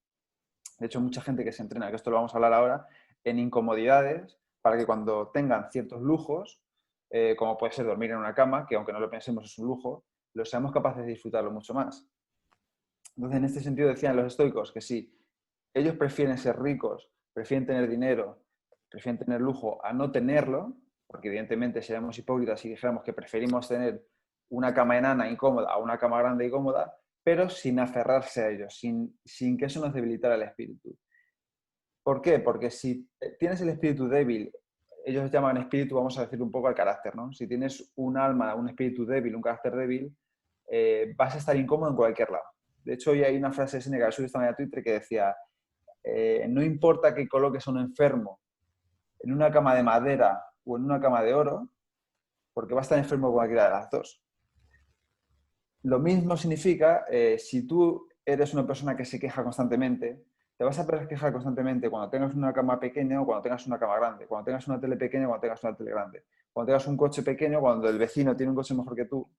De hecho, mucha gente que se entrena, que esto lo vamos a hablar ahora, en incomodidades, para que cuando tengan ciertos lujos, como puede ser dormir en una cama, que aunque no lo pensemos es un lujo, lo seamos capaces de disfrutarlo mucho más. Entonces, en este sentido decían los estoicos que si ellos prefieren ser ricos, prefieren tener dinero, prefieren tener lujo a no tenerlo, porque evidentemente seríamos hipócritas si dijéramos que preferimos tener una cama enana incómoda a una cama grande y cómoda, pero sin aferrarse a ellos, sin que eso nos debilitara el espíritu. ¿Por qué? Porque si tienes el espíritu débil, ellos llaman espíritu, vamos a decir un poco al carácter, ¿no? Si tienes un alma, un espíritu débil, un carácter débil, vas a estar incómodo en cualquier lado. De hecho, hoy hay una frase de Seneca que subí esta mañana a Twitter que decía, no importa que coloques a un enfermo en una cama de madera o en una cama de oro, porque va a estar enfermo con cualquiera de las dos. Lo mismo significa, si tú eres una persona que se queja constantemente, te vas a quejar constantemente cuando tengas una cama pequeña o cuando tengas una cama grande, cuando tengas una tele pequeña o cuando tengas una tele grande, cuando tengas un coche pequeño, cuando el vecino tiene un coche mejor que tú,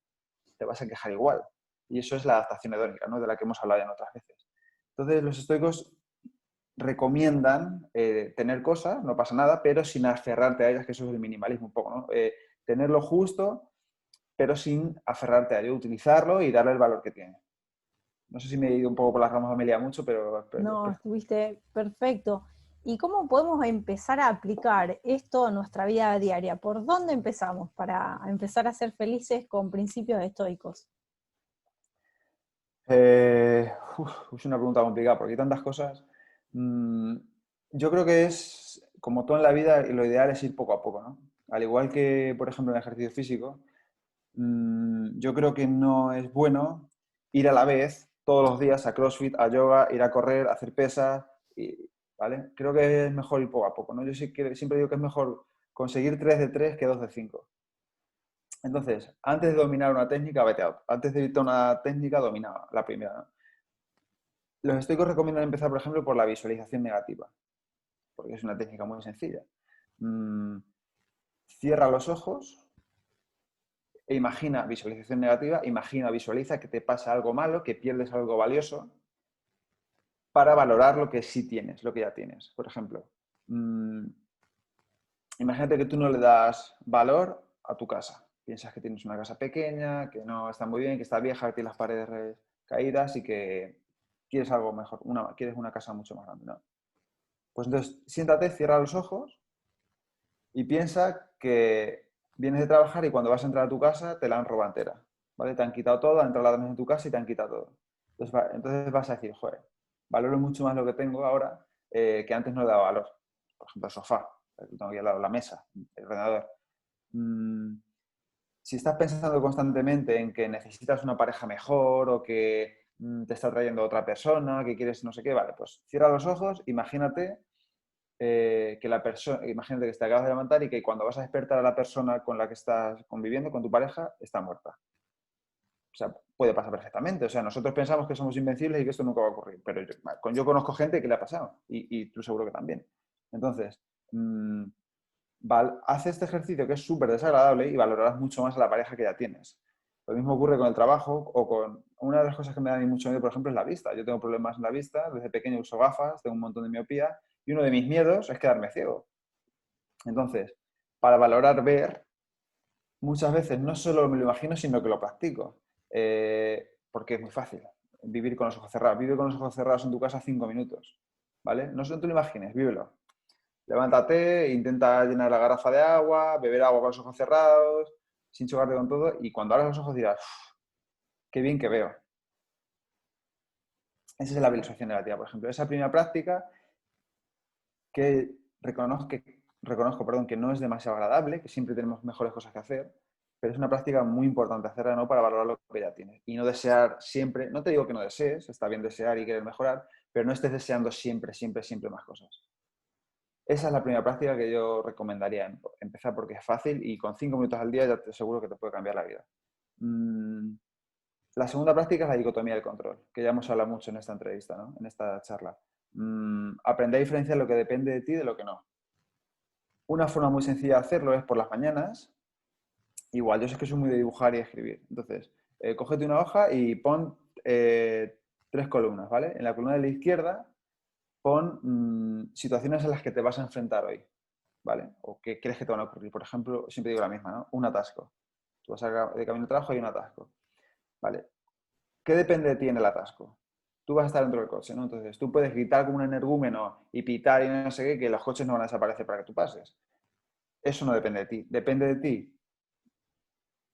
te vas a quejar igual. Y eso es la adaptación hedónica, ¿no? De la que hemos hablado ya en otras veces. Entonces, los estoicos recomiendan tener cosas, no pasa nada, pero sin aferrarte a ellas, que eso es el minimalismo un poco, ¿no? Tener lo justo, pero sin aferrarte a ello, utilizarlo y darle el valor que tiene. No sé si me he ido un poco por las ramas, me he liado mucho, No, estuviste perfecto. ¿Y cómo podemos empezar a aplicar esto a nuestra vida diaria? ¿Por dónde empezamos para empezar a ser felices con principios estoicos? Es una pregunta complicada porque hay tantas cosas. Mm, yo creo que es, como todo en la vida, lo ideal es ir poco a poco, ¿no? Al igual que, por ejemplo, en el ejercicio físico, yo creo que no es bueno ir a la vez todos los días a CrossFit, a yoga, ir a correr, a hacer pesas, ¿vale? Creo que es mejor ir poco a poco, ¿no? Yo siempre digo que es mejor conseguir 3 de 3 que 2 de 5. Entonces, antes de dominar una técnica, vete a otra. Antes de irte a una técnica, domina la primera, ¿no? Los estoicos recomiendan empezar, por ejemplo, por la visualización negativa, porque es una técnica muy sencilla. Mm, Cierra los ojos e imagina, visualización negativa, imagina, visualiza que te pasa algo malo, que pierdes algo valioso, para valorar lo que sí tienes, lo que ya tienes. Por ejemplo, imagínate que tú no le das valor a tu casa. Piensas que tienes una casa pequeña, que no está muy bien, que está vieja, que tiene las paredes caídas y que quieres algo mejor, quieres una casa mucho más grande, ¿no? Pues entonces, siéntate, cierra los ojos y piensa que vienes de trabajar y cuando vas a entrar a tu casa te la han robado entera, ¿vale? Te han quitado todo, han entrado ladrones en tu casa y te han quitado todo. Entonces vas a decir, joder, valoro mucho más lo que tengo ahora que antes no le daba valor. Por ejemplo, el sofá, el tengo aquí al lado, la mesa, el ordenador. Si estás pensando constantemente en que necesitas una pareja mejor o que te está trayendo otra persona, que quieres no sé qué, vale, pues cierra los ojos, imagínate que la persona, imagínate que te acabas de levantar y que cuando vas a despertar a la persona con la que estás conviviendo, con tu pareja, está muerta. O sea, puede pasar perfectamente. O sea, nosotros pensamos que somos invencibles y que esto nunca va a ocurrir. Pero yo conozco gente que le ha pasado y tú seguro que también. Entonces, haz este ejercicio que es súper desagradable y valorarás mucho más a la pareja que ya tienes. Lo mismo ocurre con el trabajo o con... Una de las cosas que me da a mí mucho miedo, por ejemplo, es la vista. Yo tengo problemas en la vista, desde pequeño uso gafas, tengo un montón de miopía y uno de mis miedos es quedarme ciego. Entonces, para valorar ver, muchas veces no solo me lo imagino, sino que lo practico. Porque es muy fácil vivir con los ojos cerrados. Vive con los ojos cerrados en tu casa 5 minutos. ¿Vale? No solo te lo imagines, vívelo. Levántate, intenta llenar la garrafa de agua, beber agua con los ojos cerrados, sin chocarte con todo, y cuando abras los ojos dirás, qué bien que veo. Esa es la visualización negativa, por ejemplo. Esa primera práctica que reconozco, que no es demasiado agradable, que siempre tenemos mejores cosas que hacer, pero es una práctica muy importante hacerla, ¿no? Para valorar lo que ya tienes. Y no desear siempre, no te digo que no desees, está bien desear y querer mejorar, pero no estés deseando siempre, siempre, siempre más cosas. Esa es la primera práctica que yo recomendaría empezar porque es fácil y con 5 minutos al día ya te aseguro que te puede cambiar la vida. La segunda práctica es la dicotomía del control, que ya hemos hablado mucho en esta entrevista, ¿no? En esta charla. Aprender a diferenciar lo que depende de ti de lo que no. Una forma muy sencilla de hacerlo es por las mañanas. Igual, yo sé que soy muy de dibujar y escribir. Entonces, cógete una hoja y pon 3 columnas, ¿vale? En la columna de la izquierda pon situaciones en las que te vas a enfrentar hoy, ¿vale? O que crees que te van a ocurrir. Por ejemplo, siempre digo la misma, ¿no? Un atasco. Tú vas de camino al trabajo y hay un atasco, ¿vale? ¿Qué depende de ti en el atasco? Tú vas a estar dentro del coche, ¿no? Entonces, tú puedes gritar como un energúmeno y pitar y no sé qué, que los coches no van a desaparecer para que tú pases. Eso no depende de ti. Depende de ti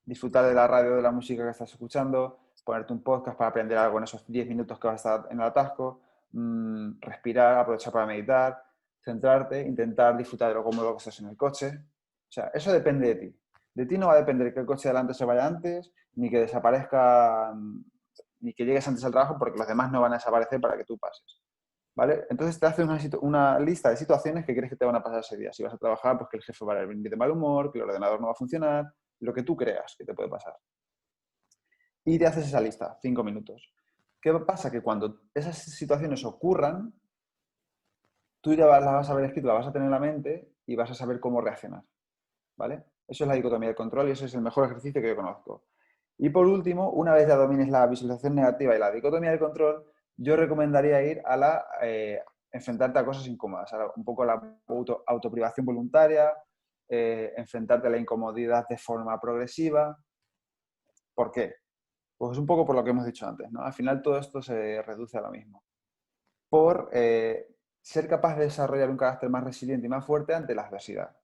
disfrutar de la radio, de la música que estás escuchando, ponerte un podcast para aprender algo en esos 10 minutos que vas a estar en el atasco, respirar, aprovechar para meditar, centrarte, intentar disfrutar de lo cómodo que estás en el coche. O sea, eso depende de ti. De ti no va a depender que el coche de delante se vaya antes, ni que desaparezca, ni que llegues antes al trabajo, porque los demás no van a desaparecer para que tú pases. ¿Vale? Entonces te haces una lista de situaciones que crees que te van a pasar ese día. Si vas a trabajar, pues que el jefe va a venir de mal humor, que el ordenador no va a funcionar, lo que tú creas que te puede pasar. Y te haces esa lista, 5 minutos. ¿Qué pasa? Que cuando esas situaciones ocurran, tú ya las vas a haber escrito, las vas a tener en la mente y vas a saber cómo reaccionar. ¿Vale? Eso es la dicotomía del control y ese es el mejor ejercicio que yo conozco. Y por último, una vez ya domines la visualización negativa y la dicotomía del control, yo recomendaría ir a enfrentarte a cosas incómodas, un poco a la autoprivación voluntaria, enfrentarte a la incomodidad de forma progresiva. ¿Por qué? Pues un poco por lo que hemos dicho antes, ¿no? Al final todo esto se reduce a lo mismo. Por ser capaz de desarrollar un carácter más resiliente y más fuerte ante la adversidad.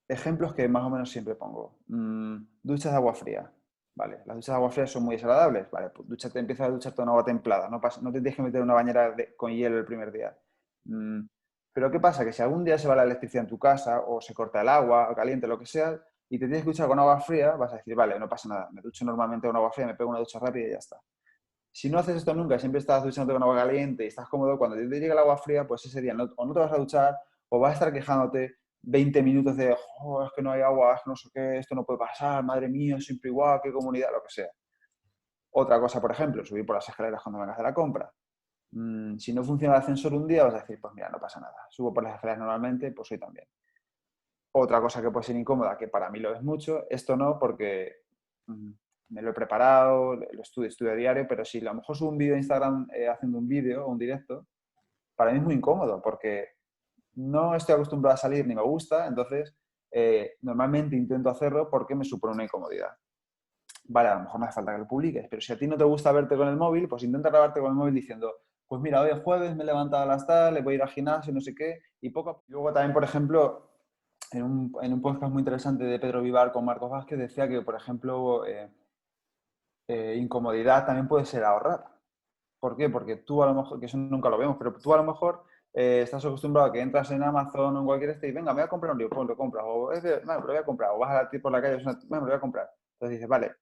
Ejemplos que más o menos siempre pongo. Duchas de agua fría. Vale, las duchas de agua fría son muy desagradables. Vale, pues empieza a ducharte con agua templada. No te tienes que meter en una bañera con hielo el primer día. Pero ¿qué pasa? Que si algún día se va la electricidad en tu casa o se corta el agua o caliente, lo que sea, y te tienes que duchar con agua fría, vas a decir, vale, no pasa nada. Me ducho normalmente con agua fría, me pego una ducha rápida y ya está. Si no haces esto nunca, siempre estás duchándote con agua caliente y estás cómodo, cuando te llegue el agua fría, pues ese día o no te vas a duchar o vas a estar quejándote 20 minutos de, oh, es que no hay agua, es que no sé qué, esto no puede pasar, madre mía, siempre igual, qué comunidad, lo que sea. Otra cosa, por ejemplo, subir por las escaleras cuando vengas de la compra. Si no funciona el ascensor un día, vas a decir, pues mira, no pasa nada. Subo por las escaleras normalmente, pues hoy también. Otra cosa que puede ser incómoda, que para mí lo es mucho, esto no, porque me lo he preparado, lo estudio a diario, pero si a lo mejor subo un vídeo a Instagram haciendo un vídeo o un directo, para mí es muy incómodo, porque no estoy acostumbrado a salir ni me gusta, entonces normalmente intento hacerlo porque me supone una incomodidad. Vale, a lo mejor no hace falta que lo publiques, pero si a ti no te gusta verte con el móvil, pues intenta grabarte con el móvil diciendo, pues mira, hoy es jueves, me he levantado a las tal, le voy a ir al gimnasio, no sé qué, y poco a poco. Luego también, por ejemplo, en un podcast muy interesante de Pedro Vivar con Marcos Vázquez decía que, por ejemplo, incomodidad también puede ser ahorrar. ¿Por qué? Porque tú a lo mejor, que eso nunca lo vemos, pero tú a lo mejor estás acostumbrado a que entras en Amazon o en cualquier y venga, me voy a comprar un libro, pues lo compras, o es de, bueno, lo voy a comprar, o vas a ti por la calle, bueno, lo voy a comprar. Entonces dices, vale,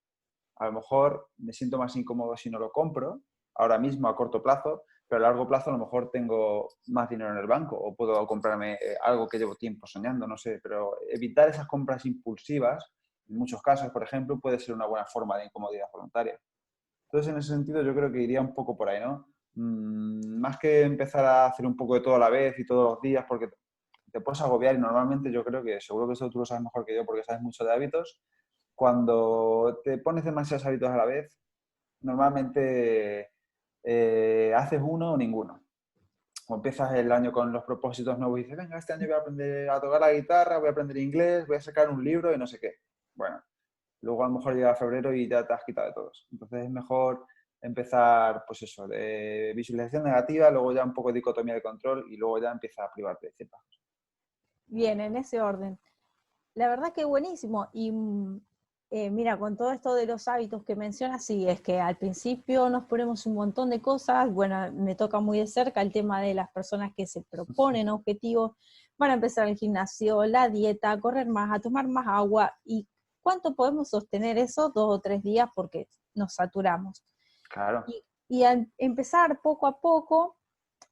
a lo mejor me siento más incómodo si no lo compro, ahora mismo a corto plazo, pero a largo plazo a lo mejor tengo más dinero en el banco o puedo comprarme algo que llevo tiempo soñando, no sé, pero evitar esas compras impulsivas, en muchos casos, por ejemplo, puede ser una buena forma de incomodidad voluntaria. Entonces, en ese sentido, yo creo que iría un poco por ahí, ¿no? Más que empezar a hacer un poco de todo a la vez y todos los días, porque te puedes agobiar y normalmente yo creo que, seguro que eso tú lo sabes mejor que yo porque sabes mucho de hábitos, cuando te pones demasiados hábitos a la vez, normalmente haces uno o ninguno. O empiezas el año con los propósitos nuevos y dices, venga, este año voy a aprender a tocar la guitarra, voy a aprender inglés, voy a sacar un libro y no sé qué. Bueno, luego a lo mejor llega febrero y ya te has quitado de todos. Entonces es mejor empezar, pues eso, de visualización negativa, luego ya un poco de dicotomía de control y luego ya empieza a privarte de ciertas cosas. Bien, en ese orden. La verdad que buenísimo. Y mira, con todo esto de los hábitos que mencionas, sí, es que al principio nos ponemos un montón de cosas. Bueno, me toca muy de cerca el tema de las personas que se proponen objetivos, van a empezar el gimnasio, la dieta, a correr más, a tomar más agua. ¿Y cuánto podemos sostener eso? 2 o 3 días porque nos saturamos. Claro. y al empezar poco a poco,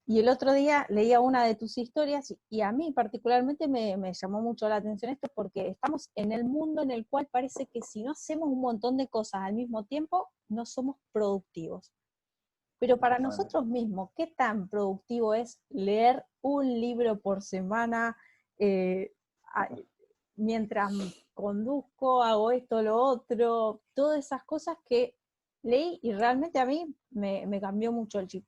y el otro día leía una de tus historias y a mí particularmente me llamó mucho la atención esto porque estamos en el mundo en el cual parece que si no hacemos un montón de cosas al mismo tiempo, no somos productivos. Pero para Exactamente. nosotros mismos, ¿qué tan productivo es leer un libro por semana eh, a- mientras conduzco, hago esto, lo otro, todas esas cosas que leí y realmente a mí me cambió mucho el chip?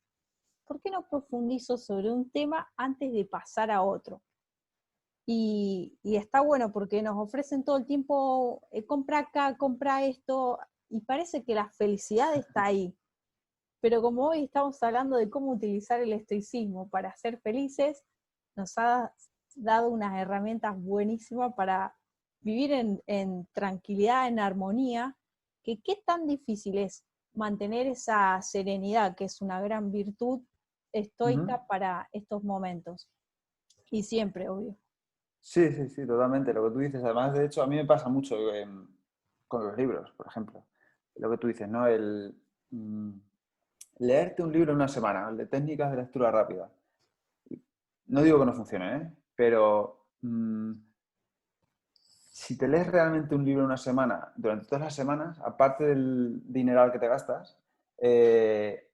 ¿Por qué no profundizo sobre un tema antes de pasar a otro? Y está bueno porque nos ofrecen todo el tiempo, compra acá, compra esto, y parece que la felicidad está ahí. Pero como hoy estamos hablando de cómo utilizar el estoicismo para ser felices, nos ha dado unas herramientas buenísimas para vivir en tranquilidad, en armonía, que qué tan difícil es mantener esa serenidad, que es una gran virtud Ujú. estoica para estos momentos. Y siempre, obvio. Sí, sí, sí, totalmente. Lo que tú dices, además, de hecho, a mí me pasa mucho con los libros, por ejemplo. Lo que tú dices, ¿no? Mm, leerte un libro en una semana, el de técnicas de lectura rápida. No digo que no funcione, ¿eh? Pero si te lees realmente un libro en una semana, durante todas las semanas, aparte del dineral que te gastas, eh,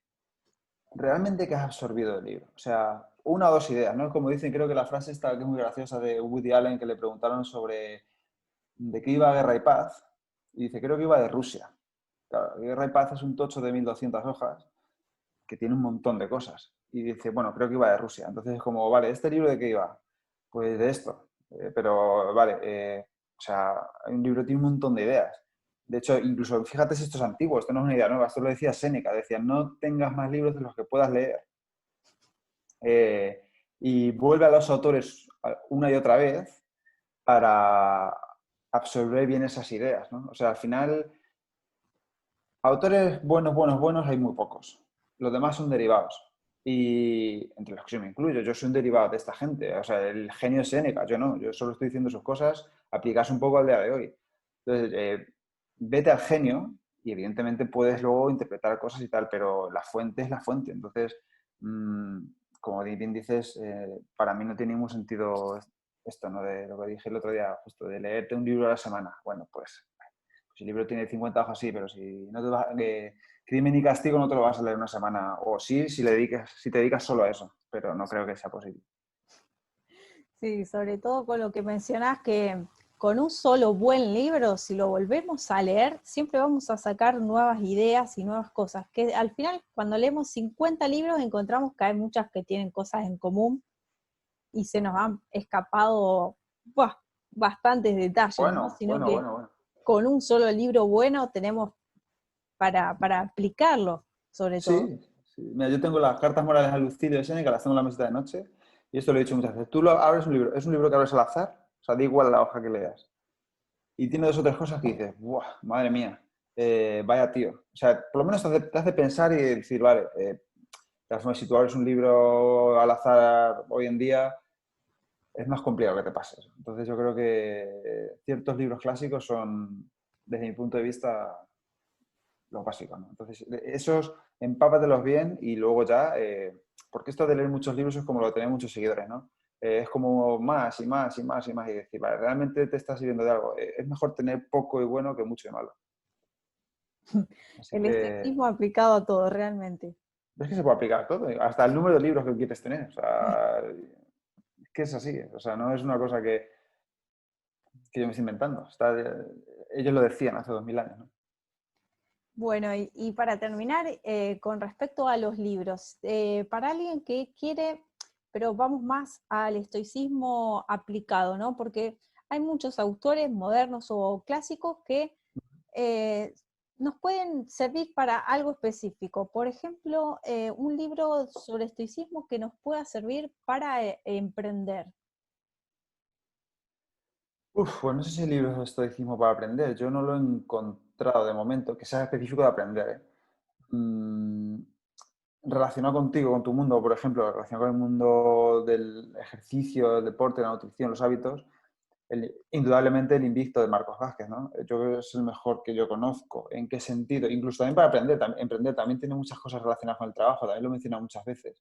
realmente que has absorbido del libro. O sea, una o dos ideas, ¿no? Como dicen, creo que la frase esta que es muy graciosa de Woody Allen, que le preguntaron sobre de qué iba Guerra y Paz, y dice, creo que iba de Rusia. Claro, Guerra y Paz es un tocho de 1200 hojas que tiene un montón de cosas. Y dice, bueno, creo que iba de Rusia. Entonces es como, vale, ¿este libro de qué iba? Pues de esto. Pero, vale, o sea, un libro tiene un montón de ideas. De hecho, incluso, fíjate si esto es antiguo, esto no es una idea nueva, esto lo decía Séneca, decía, no tengas más libros de los que puedas leer. Eh, y vuelve a los autores una y otra vez para absorber bien esas ideas, ¿no? O sea, al final, autores buenos, buenos, buenos hay muy pocos. Los demás son derivados. Y entre los que yo me incluyo, yo soy un derivado de esta gente. O sea, el genio es Séneca, yo no. Yo solo estoy diciendo sus cosas aplicadas un poco al día de hoy. Entonces, vete al genio y evidentemente puedes luego interpretar cosas y tal, pero la fuente es la fuente. Entonces, mmm, como bien dices, para mí no tiene ningún sentido esto, ¿no? De lo que dije el otro día, justo de leerte un libro a la semana. Bueno, pues si el libro tiene 50 hojas, sí, pero si no te vas, Crimen y Castigo no te lo vas a leer una semana. O sí, si te dedicas solo a eso, pero no creo que sea posible. Sí, sobre todo con lo que mencionás que con un solo buen libro, si lo volvemos a leer, siempre vamos a sacar nuevas ideas y nuevas cosas, que al final cuando leemos 50 libros encontramos que hay muchas que tienen cosas en común y se nos han escapado buah, bastantes detalles, ¿no? Bueno, Sino bueno, que bueno, bueno. con un solo libro bueno tenemos para aplicarlo, sobre todo. Sí, sí. Mira, yo tengo las cartas morales al Lucilio de Séneca, las tengo en la mesita de noche, y esto lo he dicho muchas veces. Tú lo abres un libro, es un libro que abres al azar, o sea, da igual la hoja que leas. Y tiene dos o tres cosas que dices, ¡buah, madre mía! Vaya tío. O sea, por lo menos te hace pensar y decir, vale, si tú abres un libro al azar hoy en día, es más complicado que te pases. Entonces yo creo que ciertos libros clásicos son, desde mi punto de vista, lo básico, ¿no? Entonces, esos empápatelos bien y luego ya, porque esto de leer muchos libros es como lo de tener muchos seguidores, ¿no? Es como más y más y más y más y decir, vale, realmente te estás sirviendo de algo. Es mejor tener poco y bueno que mucho y malo. Así El que, estoicismo aplicado a todo, realmente. ves que se puede aplicar a todo, hasta el número de libros que quieres tener. O sea, es que es así. O sea, no es una cosa que yo me estoy inventando. Ellos lo decían hace 2000 años, ¿no? Bueno, y para terminar, con respecto a los libros, para alguien que quiere, pero vamos más al estoicismo aplicado, ¿no? Porque hay muchos autores modernos o clásicos que eh, nos pueden servir para algo específico. Por ejemplo, un libro sobre estoicismo que nos pueda servir para emprender. Uf, pues no sé si el libro de estoicismo para aprender. Yo no lo he encontrado de momento que sea específico de aprender. Mm, relacionado contigo, con tu mundo, por ejemplo, relacionado con el mundo del ejercicio, el deporte, la nutrición, los hábitos. Indudablemente el Invicto de Marcos Vázquez, ¿no? Yo creo que es el mejor que yo conozco. ¿En qué sentido? Incluso también para aprender, emprender también tiene muchas cosas relacionadas con el trabajo, también lo he mencionado muchas veces.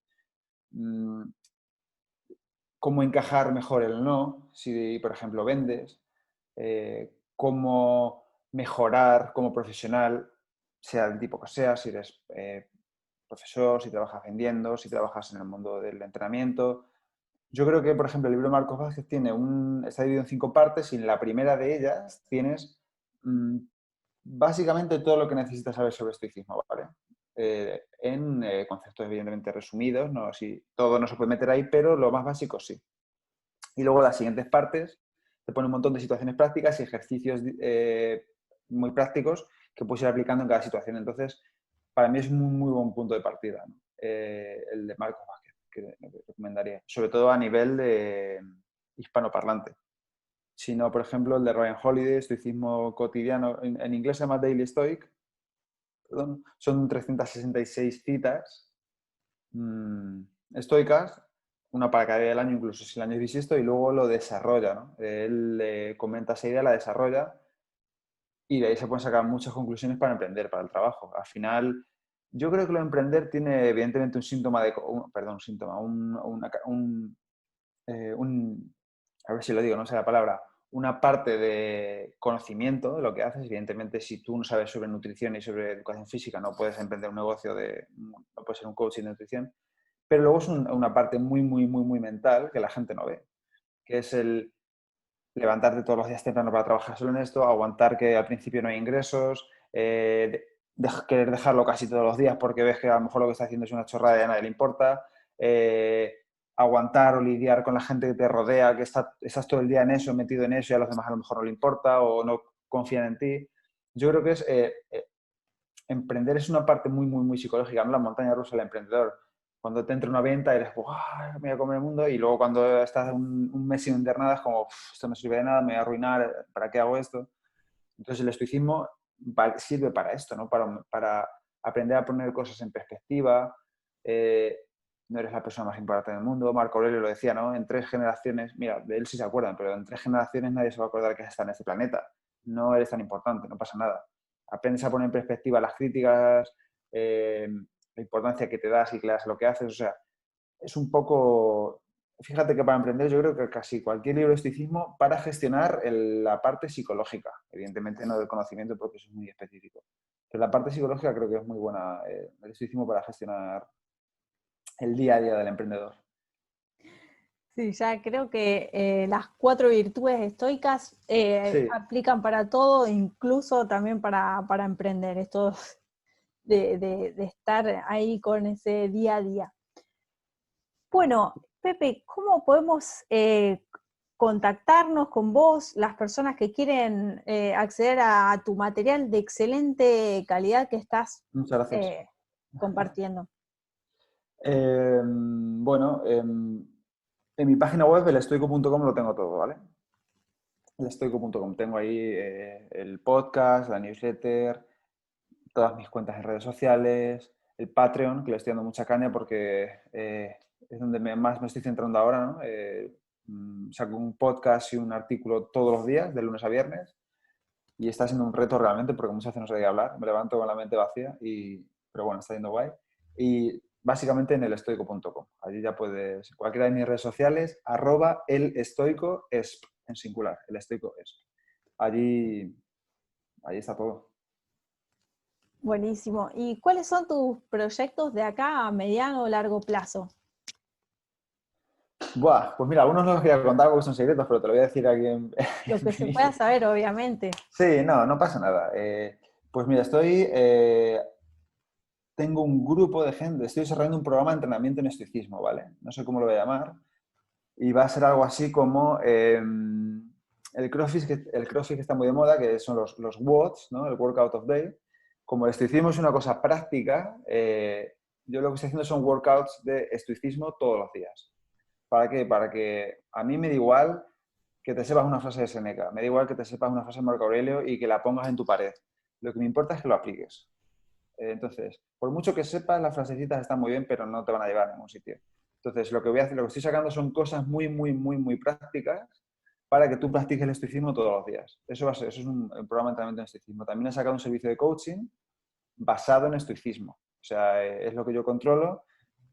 Cómo encajar mejor el no, si por ejemplo vendes, cómo mejorar como profesional, sea del tipo que sea, si eres profesor, si trabajas vendiendo, si trabajas en el mundo del entrenamiento. Yo creo que, por ejemplo, el libro de Marcos Vázquez está dividido en 5 partes y en la primera de ellas tienes básicamente todo lo que necesitas saber sobre estoicismo, ¿vale? En conceptos evidentemente resumidos, ¿no? Así, todo no se puede meter ahí, pero lo más básico sí. Y luego las siguientes partes te pone un montón de situaciones prácticas y ejercicios muy prácticos que puedes ir aplicando en cada situación. Entonces, para mí es un muy buen punto de partida, ¿no? El de Marcos Vázquez, que recomendaría, sobre todo a nivel de hispanoparlante. Si no, por ejemplo, el de Ryan Holiday, Estoicismo Cotidiano, en inglés se llama Daily Stoic, perdón, son 366 citas estoicas, una para cada día del año, incluso si el año es bisiesto, y luego lo desarrolla, ¿no? Él comenta esa idea, la desarrolla, y de ahí se pueden sacar muchas conclusiones para emprender, para el trabajo. Al final, yo creo que lo de emprender tiene evidentemente un síntoma de... perdón, un síntoma, a ver si lo digo, no sé la palabra, una parte de conocimiento de lo que haces. Evidentemente, si tú no sabes sobre nutrición y sobre educación física, no puedes emprender un negocio no puedes ser un coach de nutrición. Pero luego es una parte muy, muy, muy, muy mental que la gente no ve, que es el levantarte todos los días temprano para trabajar solo en esto, aguantar que al principio no hay ingresos, querer dejarlo casi todos los días porque ves que a lo mejor lo que está haciendo es una chorrada y a nadie le importa, aguantar o lidiar con la gente que te rodea, que estás todo el día en eso, metido en eso y a los demás a lo mejor no le importa o no confían en ti. Yo creo que emprender es una parte muy, muy, muy psicológica, ¿no? La montaña rusa del emprendedor. Cuando te entra una venta eres, me voy a comer el mundo, y luego cuando estás un mes sin vender nada es como, esto no sirve de nada, me voy a arruinar, ¿para qué hago esto? Entonces el estoicismo sirve para esto, ¿no? Para aprender a poner cosas en perspectiva. No eres la persona más importante del mundo. Marco Aurelio lo decía, ¿no? En 3 generaciones, mira, de él sí se acuerdan, pero en 3 generaciones nadie se va a acordar que está en este planeta. No eres tan importante, no pasa nada. Aprendes a poner en perspectiva las críticas, la importancia que te das y que le das a lo que haces. O sea, es un poco... Fíjate que para emprender yo creo que casi cualquier libro de estoicismo para gestionar la parte psicológica. Evidentemente no del conocimiento porque eso es muy específico. Pero la parte psicológica creo que es muy buena, el estoicismo para gestionar el día a día del emprendedor. Sí, ya creo que las 4 virtudes estoicas Sí. aplican para todo, incluso también para emprender, esto de estar ahí con ese día a día. Bueno, Pepe, ¿cómo podemos contactarnos con vos, las personas que quieren acceder a tu material de excelente calidad que estás Muchas gracias. compartiendo? Bueno, en mi página web, elestoico.com, lo tengo todo, ¿vale? Elestoico.com. Tengo ahí el podcast, la newsletter, todas mis cuentas en redes sociales, el Patreon, que le estoy dando mucha caña porque es donde más me estoy centrando ahora, ¿no? Saco un podcast y un artículo todos los días, de lunes a viernes, y está siendo un reto realmente porque muchas veces no sé de qué hablar, me levanto con la mente vacía, pero bueno, está yendo guay. Y básicamente en elestoico.com. Allí ya puedes, cualquiera de mis redes sociales, @elestoicoesp, en singular, elestoicoesp. Allí está todo. Buenísimo. ¿Y cuáles son tus proyectos de acá a mediano o largo plazo? Buah, pues mira, algunos no los quería contar porque son secretos, pero te lo voy a decir aquí Lo que se pueda saber, obviamente. Sí, no pasa nada. Pues mira, tengo un grupo de gente, estoy desarrollando un programa de entrenamiento en estoicismo, ¿vale? No sé cómo lo voy a llamar. Y va a ser algo así como el CrossFit que está muy de moda, que son los WODs, ¿no? El Workout of Day. Como el estoicismo es una cosa práctica, yo lo que estoy haciendo son workouts de estoicismo todos los días. ¿Para qué? Para que a mí me da igual que te sepas una frase de Seneca, me da igual que te sepas una frase de Marco Aurelio y que la pongas en tu pared. Lo que me importa es que lo apliques. Entonces, por mucho que sepas, las frasecitas están muy bien, pero no te van a llevar a ningún sitio. Entonces, lo que voy a hacer, lo que estoy sacando son cosas muy, muy, muy, muy prácticas para que tú practiques el estoicismo todos los días. Eso es un programa de entrenamiento en estoicismo. También he sacado un servicio de coaching basado en estoicismo. O sea, es lo que yo controlo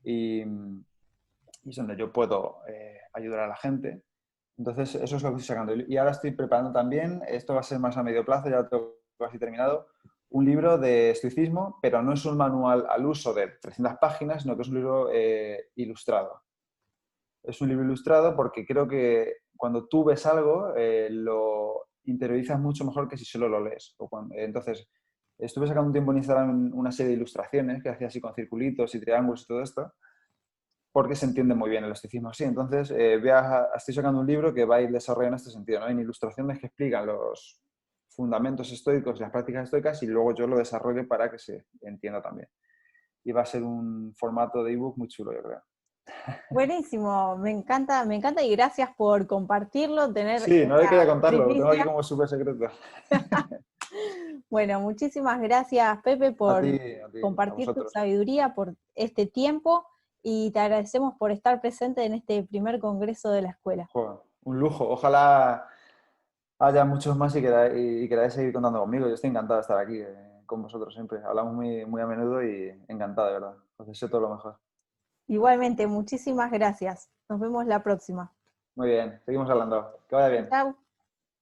y es donde yo puedo ayudar a la gente. Entonces, eso es lo que estoy sacando. Y ahora estoy preparando también, esto va a ser más a medio plazo, ya lo tengo casi terminado, un libro de estoicismo, pero no es un manual al uso de 300 páginas, sino que es un libro ilustrado. Es un libro ilustrado porque creo que cuando tú ves algo, lo interiorizas mucho mejor que si solo lo lees. Entonces, estuve sacando un tiempo en Instagram una serie de ilustraciones que hacía así con circulitos y triángulos y todo esto, porque se entiende muy bien el estoicismo así. Entonces, estoy sacando un libro que va a ir desarrollando este sentido, ¿no? En ilustraciones que explican los fundamentos estoicos y las prácticas estoicas y luego yo lo desarrollo para que se entienda también. Y va a ser un formato de ebook muy chulo, yo creo. Buenísimo, me encanta y gracias por compartirlo, tener Sí, no le esta quería contarlo, lo tengo aquí primicia. como súper secreto. Bueno, muchísimas gracias, Pepe, A ti, por a compartir tu vosotros. sabiduría, por este tiempo y te agradecemos por estar presente en este primer congreso de la escuela. Joder, un lujo. Ojalá haya muchos más y queráis seguir contando conmigo. Yo estoy encantado de estar aquí con vosotros siempre. Hablamos muy, muy a menudo y encantado, de verdad. Os deseo todo lo mejor. Igualmente, muchísimas gracias. Nos vemos la próxima. Muy bien, seguimos hablando. Que vaya bien. Chao.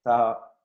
Chao.